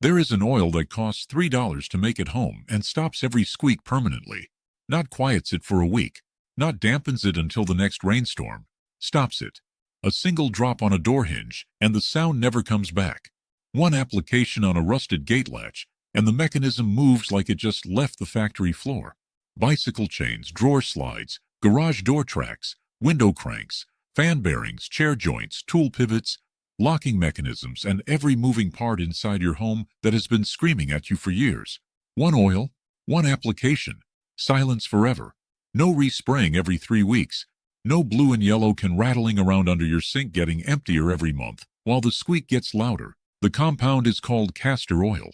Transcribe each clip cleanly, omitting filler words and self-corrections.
There is an oil that costs $3 to make at home and stops every squeak permanently. Not quiets it for a week, not dampens it until the next rainstorm. Stops it. A single drop on a door hinge, and the sound never comes back. One application on a rusted gate latch, and the mechanism moves like it just left the factory floor. Bicycle chains, drawer slides, garage door tracks, window cranks, fan bearings, chair joints, tool pivots, locking mechanisms, and every moving part inside your home that has been screaming at you for years. One oil, one application, silence forever. No respraying every 3 weeks. No blue and yellow can rattling around under your sink getting emptier every month, while the squeak gets louder. The compound is called castor oil.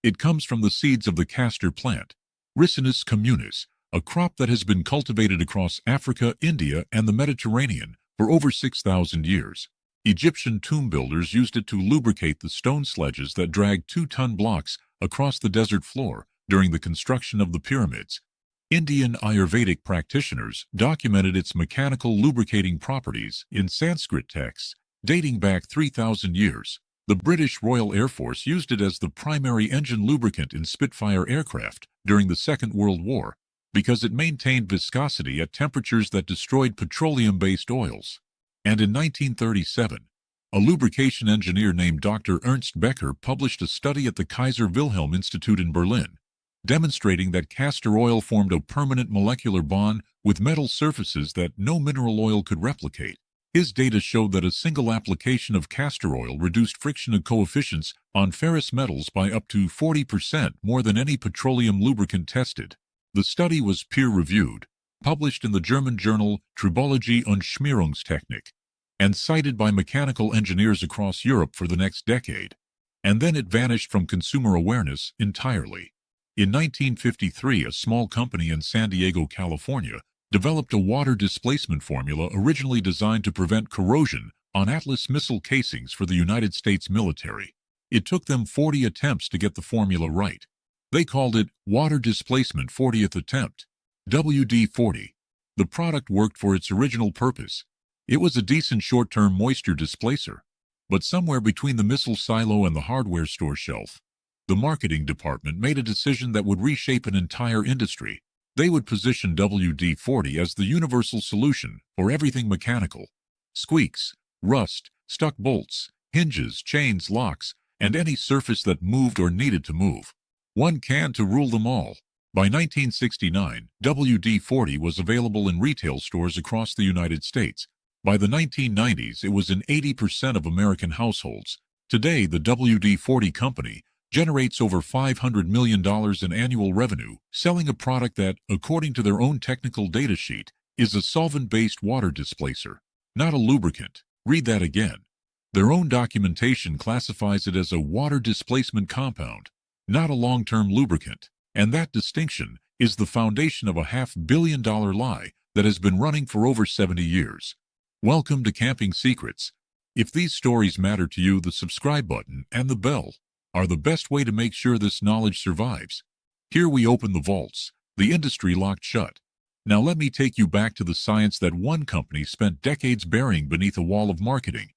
It comes from the seeds of the castor plant, Ricinus communis, a crop that has been cultivated across Africa, India, and the Mediterranean for over 6,000 years. Egyptian tomb builders used it to lubricate the stone sledges that dragged 2-ton blocks across the desert floor during the construction of the pyramids. Indian Ayurvedic practitioners documented its mechanical lubricating properties in Sanskrit texts dating back 3,000 years. The British Royal Air Force used it as the primary engine lubricant in Spitfire aircraft during the Second World War because it maintained viscosity at temperatures that destroyed petroleum-based oils. And in 1937, a lubrication engineer named Dr. Ernst Becker published a study at the Kaiser Wilhelm Institute in Berlin, demonstrating that castor oil formed a permanent molecular bond with metal surfaces that no mineral oil could replicate. His data showed that a single application of castor oil reduced friction coefficients on ferrous metals by up to 40% more than any petroleum lubricant tested. The study was peer-reviewed, published in the German journal Tribologie und Schmierungstechnik, and cited by mechanical engineers across Europe for the next decade. And then it vanished from consumer awareness entirely. In 1953, a small company in San Diego, California, developed a water displacement formula originally designed to prevent corrosion on Atlas missile casings for the United States military. It took them 40 attempts to get the formula right. They called it Water Displacement 40th Attempt, WD-40. The product worked for its original purpose. It was a decent short-term moisture displacer. But somewhere between the missile silo and the hardware store shelf, the marketing department made a decision that would reshape an entire industry. They would position WD-40 as the universal solution for everything mechanical. Squeaks, rust, stuck bolts, hinges, chains, locks, and any surface that moved or needed to move. One can to rule them all. By 1969, WD-40 was available in retail stores across the United States. By the 1990s, it was in 80% of American households. Today, the WD-40 company generates over $500 million in annual revenue, selling a product that, according to their own technical data sheet, is a solvent-based water displacer, not a lubricant. Read that again. Their own documentation classifies it as a water displacement compound, not a long-term lubricant. And that distinction is the foundation of a $500 million lie that has been running for over 70 years. Welcome to Camping Secrets. If these stories matter to you, the subscribe button and the bell are the best way to make sure this knowledge survives. Here we open the vaults, the industry locked shut. Now let me take you back to the science that one company spent decades burying beneath a wall of marketing.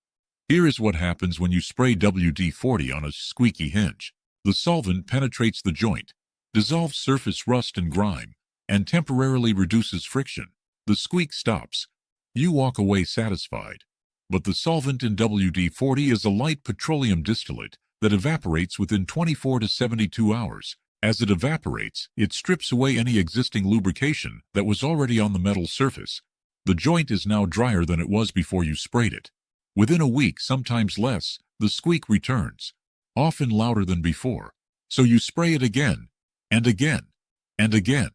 Here is what happens when you spray WD-40 on a squeaky hinge. The solvent penetrates the joint, dissolves surface rust and grime, and temporarily reduces friction. The squeak stops. You walk away satisfied. But the solvent in WD-40 is a light petroleum distillate that evaporates within 24 to 72 hours. As it evaporates, it strips away any existing lubrication that was already on the metal surface. The joint is now drier than it was before you sprayed it. Within a week, sometimes less, the squeak returns, often louder than before. So you spray it again, and again, and again.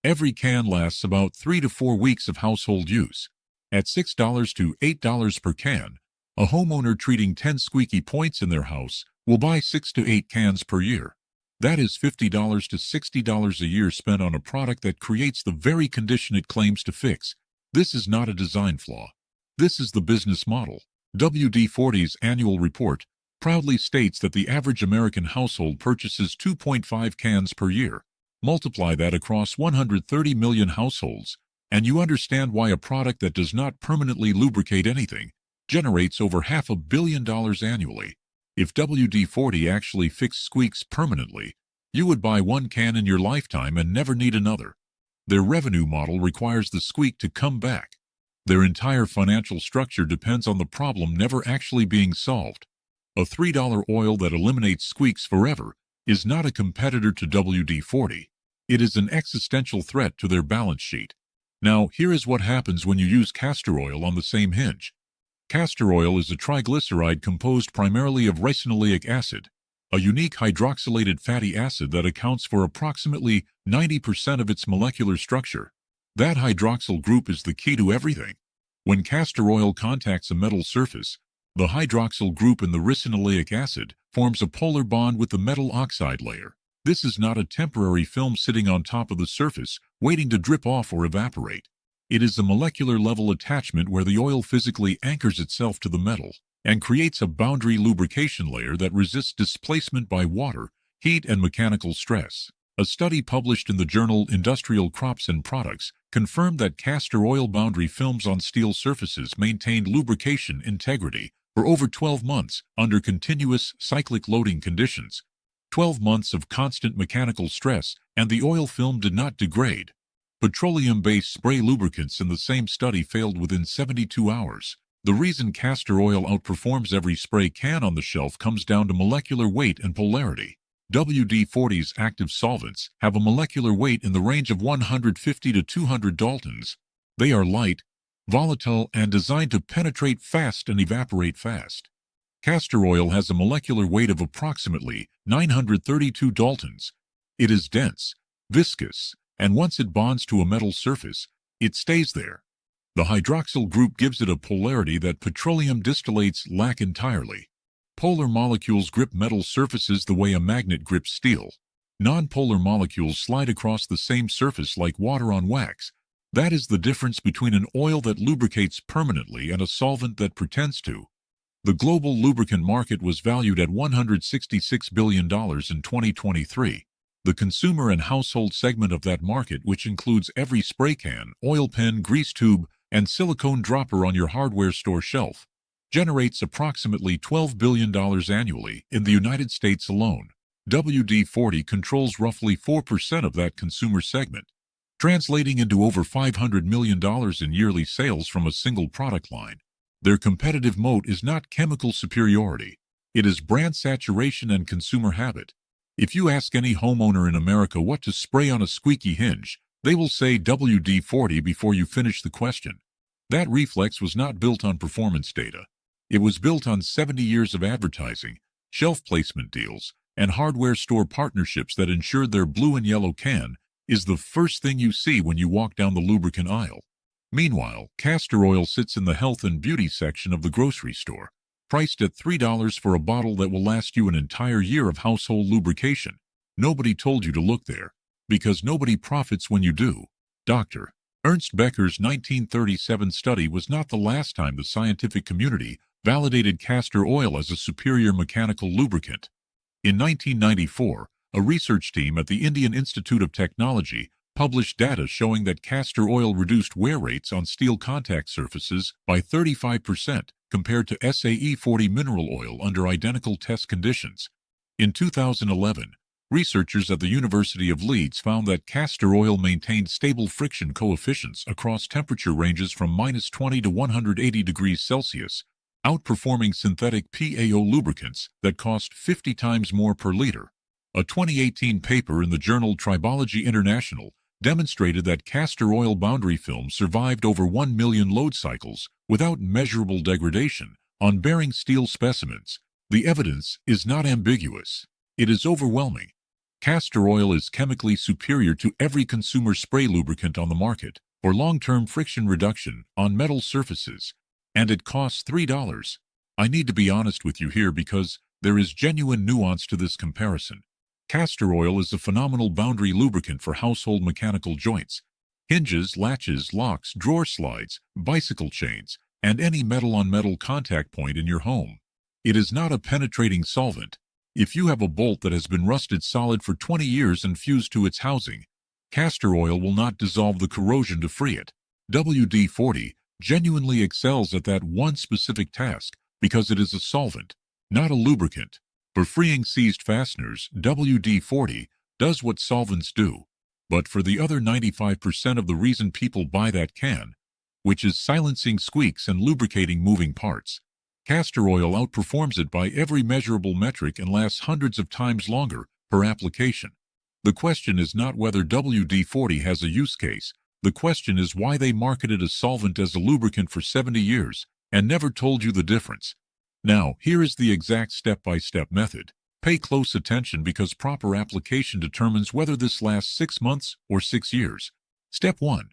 Every can lasts about 3 to 4 weeks of household use. At $6 to $8 per can, a homeowner treating 10 squeaky points in their house will buy 6 to 8 cans per year. That is $50 to $60 a year spent on a product that creates the very condition it claims to fix. This is not a design flaw. This is the business model. WD-40's annual report proudly states that the average American household purchases 2.5 cans per year. Multiply that across 130 million households, and you understand why a product that does not permanently lubricate anything generates over $500 million annually. If WD-40 actually fixed squeaks permanently, you would buy one can in your lifetime and never need another. Their revenue model requires the squeak to come back. Their entire financial structure depends on the problem never actually being solved. A $3 oil that eliminates squeaks forever is not a competitor to WD-40. It is an existential threat to their balance sheet. Now, here is what happens when you use castor oil on the same hinge. Castor oil is a triglyceride composed primarily of ricinoleic acid, a unique hydroxylated fatty acid that accounts for approximately 90% of its molecular structure. That hydroxyl group is the key to everything. When castor oil contacts a metal surface, the hydroxyl group in the ricinoleic acid forms a polar bond with the metal oxide layer. This is not a temporary film sitting on top of the surface, waiting to drip off or evaporate. It is a molecular-level attachment where the oil physically anchors itself to the metal and creates a boundary lubrication layer that resists displacement by water, heat, and mechanical stress. A study published in the journal Industrial Crops and Products confirmed that castor oil boundary films on steel surfaces maintained lubrication integrity for over 12 months under continuous cyclic loading conditions. 12 months of constant mechanical stress, and the oil film did not degrade. Petroleum-based spray lubricants in the same study failed within 72 hours. The reason castor oil outperforms every spray can on the shelf comes down to molecular weight and polarity. WD-40's active solvents have a molecular weight in the range of 150 to 200 Daltons. They are light, volatile, and designed to penetrate fast and evaporate fast. Castor oil has a molecular weight of approximately 932 Daltons. It is dense, viscous, and once it bonds to a metal surface, it stays there. The hydroxyl group gives it a polarity that petroleum distillates lack entirely. Polar molecules grip metal surfaces the way a magnet grips steel. Non-polar molecules slide across the same surface like water on wax. That is the difference between an oil that lubricates permanently and a solvent that pretends to. The global lubricant market was valued at $166 billion in 2023. The consumer and household segment of that market, which includes every spray can, oil pen, grease tube, and silicone dropper on your hardware store shelf, generates approximately $12 billion annually in the United States alone. WD-40 controls roughly 4% of that consumer segment, translating into over $500 million in yearly sales from a single product line. Their competitive moat is not chemical superiority. It is brand saturation and consumer habit. If you ask any homeowner in America what to spray on a squeaky hinge, they will say WD-40 before you finish the question. That reflex was not built on performance data. It was built on 70 years of advertising, shelf placement deals, and hardware store partnerships that ensured their blue and yellow can is the first thing you see when you walk down the lubricant aisle. Meanwhile, castor oil sits in the health and beauty section of the grocery store, priced at $3 for a bottle that will last you an entire year of household lubrication. Nobody told you to look there, because nobody profits when you do. Dr. Ernst Becker's 1937 study was not the last time the scientific community validated castor oil as a superior mechanical lubricant. In 1994, a research team at the Indian Institute of Technology published data showing that castor oil reduced wear rates on steel contact surfaces by 35% compared to SAE-40 mineral oil under identical test conditions. In 2011, researchers at the University of Leeds found that castor oil maintained stable friction coefficients across temperature ranges from -20 to 180 degrees Celsius, outperforming synthetic PAO lubricants that cost 50 times more per liter. A 2018 paper in the journal Tribology International demonstrated that castor oil boundary film survived over 1 million load cycles without measurable degradation on bearing steel specimens. The evidence is not ambiguous. It is overwhelming. Castor oil is chemically superior to every consumer spray lubricant on the market for long-term friction reduction on metal surfaces, and it costs $3. I need to be honest with you here because there is genuine nuance to this comparison. Castor oil is a phenomenal boundary lubricant for household mechanical joints, hinges, latches, locks, drawer slides, bicycle chains, and any metal-on-metal contact point in your home. It is not a penetrating solvent. If you have a bolt that has been rusted solid for 20 years and fused to its housing, castor oil will not dissolve the corrosion to free it. WD-40 genuinely excels at that one specific task because it is a solvent. not a lubricant. For freeing seized fasteners, WD-40 does what solvents do. But for the other 95% of the reason people buy that can, which is silencing squeaks and lubricating moving parts, castor oil outperforms it by every measurable metric and lasts hundreds of times longer per application. The question is not whether WD-40 has a use case. The question is why they marketed a solvent as a lubricant for 70 years and never told you the difference. Now, here is the exact step-by-step method. Pay close attention because proper application determines whether this lasts 6 months or 6 years. Step 1.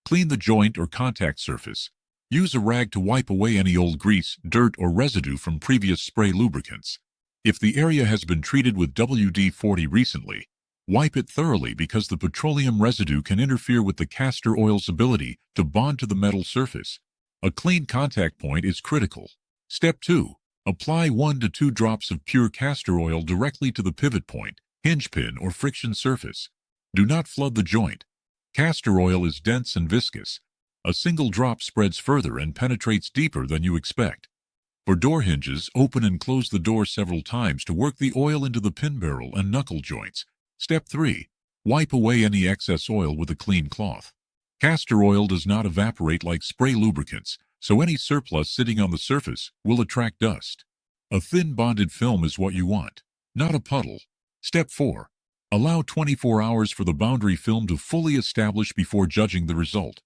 Clean the joint or contact surface. Use a rag to wipe away any old grease, dirt, or residue from previous spray lubricants. If the area has been treated with WD-40 recently, wipe it thoroughly because the petroleum residue can interfere with the castor oil's ability to bond to the metal surface. A clean contact point is critical. Step 2. Apply 1 to 2 drops of pure castor oil directly to the pivot point, hinge pin, or friction surface. Do not flood the joint. Castor oil is dense and viscous. A single drop spreads further and penetrates deeper than you expect. For door hinges, open and close the door several times to work the oil into the pin barrel and knuckle joints. Step 3. Wipe away any excess oil with a clean cloth. Castor oil does not evaporate like spray lubricants, so any surplus sitting on the surface will attract dust. A thin bonded film is what you want, not a puddle. Step 4. Allow 24 hours for the boundary film to fully establish before judging the result.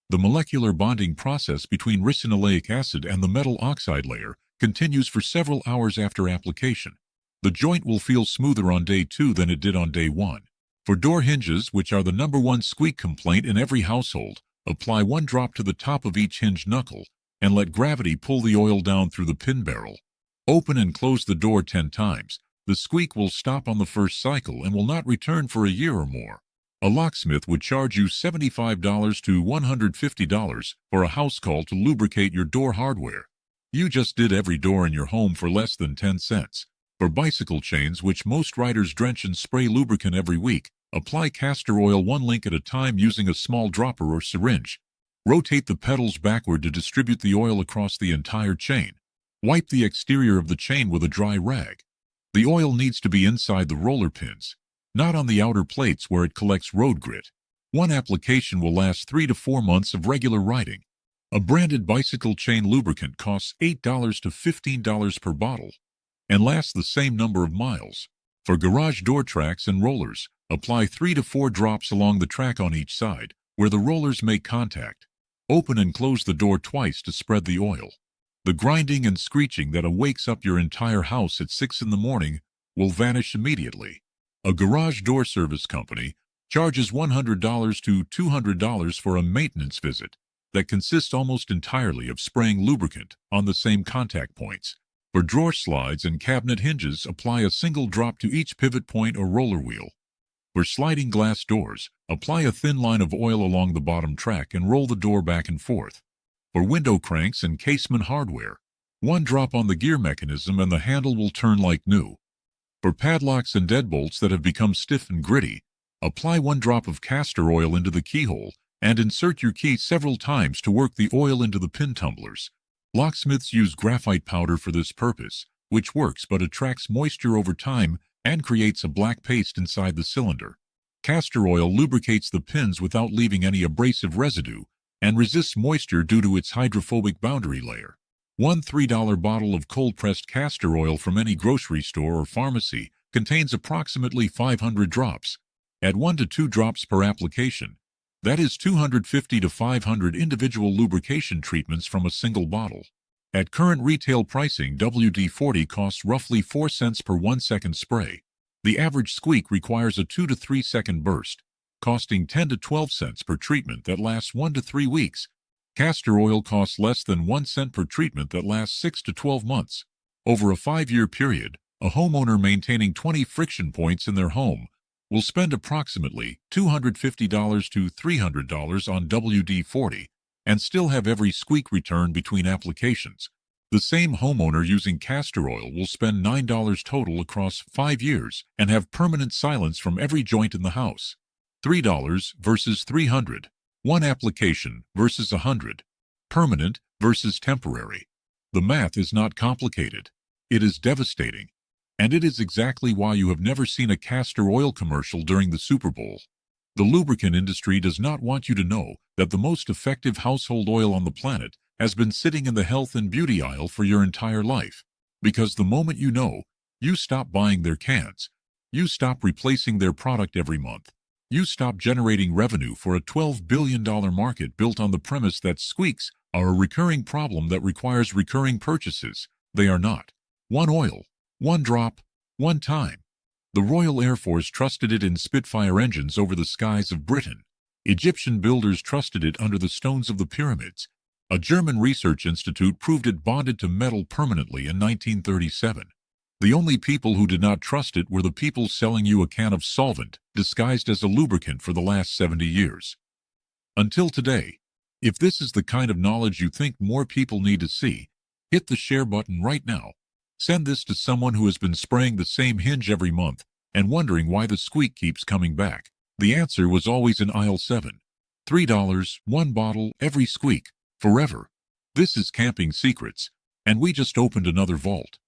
The molecular bonding process between ricinoleic acid and the metal oxide layer continues for several hours after application. The joint will feel smoother on day 2 than it did on day 1. For door hinges, which are the #1 squeak complaint in every household, apply 1 drop to the top of each hinge knuckle and let gravity pull the oil down through the pin barrel. Open and close the door 10 times. The squeak will stop on the first cycle and will not return for a year or more. A locksmith would charge you $75 to $150 for a house call to lubricate your door hardware. You just did every door in your home for less than 10 cents. For bicycle chains, which most riders drench in spray lubricant every week, apply castor oil 1 link at a time using a small dropper or syringe. Rotate the pedals backward to distribute the oil across the entire chain. Wipe the exterior of the chain with a dry rag. The oil needs to be inside the roller pins, not on the outer plates where it collects road grit. 1 application will last 3 to 4 months of regular riding. A branded bicycle chain lubricant costs $8 to $15 per bottle and lasts the same number of miles. For garage door tracks and rollers, apply 3 to 4 drops along the track on each side, where the rollers make contact. Open and close the door twice to spread the oil. The grinding and screeching that wakes up your entire house at 6 in the morning will vanish immediately. A garage door service company charges $100 to $200 for a maintenance visit that consists almost entirely of spraying lubricant on the same contact points. For drawer slides and cabinet hinges, apply a single drop to each pivot point or roller wheel. For sliding glass doors, apply a thin line of oil along the bottom track and roll the door back and forth. For window cranks and casement hardware, 1 drop on the gear mechanism and the handle will turn like new. For padlocks and deadbolts that have become stiff and gritty, apply 1 drop of castor oil into the keyhole and insert your key several times to work the oil into the pin tumblers. Locksmiths use graphite powder for this purpose, which works but attracts moisture over time and creates a black paste inside the cylinder. Castor oil lubricates the pins without leaving any abrasive residue and resists moisture due to its hydrophobic boundary layer. 1 $3 bottle of cold-pressed castor oil from any grocery store or pharmacy contains approximately 500 drops. Add 1 to 2 drops per application. That is 250 to 500 individual lubrication treatments from a single bottle. At current retail pricing, WD-40 costs roughly 4 cents per 1 second spray. The average squeak requires a 2 to 3 second burst, costing 10 to 12 cents per treatment that lasts 1 to 3 weeks. Castor oil costs less than 1 cent per treatment that lasts 6 to 12 months. Over a 5-year period, a homeowner maintaining 20 friction points in their home will spend approximately $250 to $300 on WD-40 and still have every squeak return between applications. The same homeowner using castor oil will spend $9 total across 5 years and have permanent silence from every joint in the house. $3 versus $300. 1 application versus 100. Permanent versus temporary. The math is not complicated. It is devastating. And it is exactly why you have never seen a Castor oil commercial during the Super Bowl. The lubricant industry does not want you to know that the most effective household oil on the planet has been sitting in the health and beauty aisle for your entire life. Because the moment you know, you stop buying their cans. You stop replacing their product every month. You stop generating revenue for a $12 billion market built on the premise that squeaks are a recurring problem that requires recurring purchases. They are not. One oil, one drop, one time. The Royal Air Force trusted it in Spitfire engines over the skies of Britain. Egyptian builders trusted it under the stones of the pyramids. A German research institute proved it bonded to metal permanently in 1937. The only people who did not trust it were the people selling you a can of solvent disguised as a lubricant for the last 70 years. Until today. If this is the kind of knowledge you think more people need to see, hit the share button right now. Send this to someone who has been spraying the same hinge every month and wondering why the squeak keeps coming back. The answer was always in aisle 7. $3, one bottle, every squeak, forever. This is Camping Secrets, and we just opened another vault.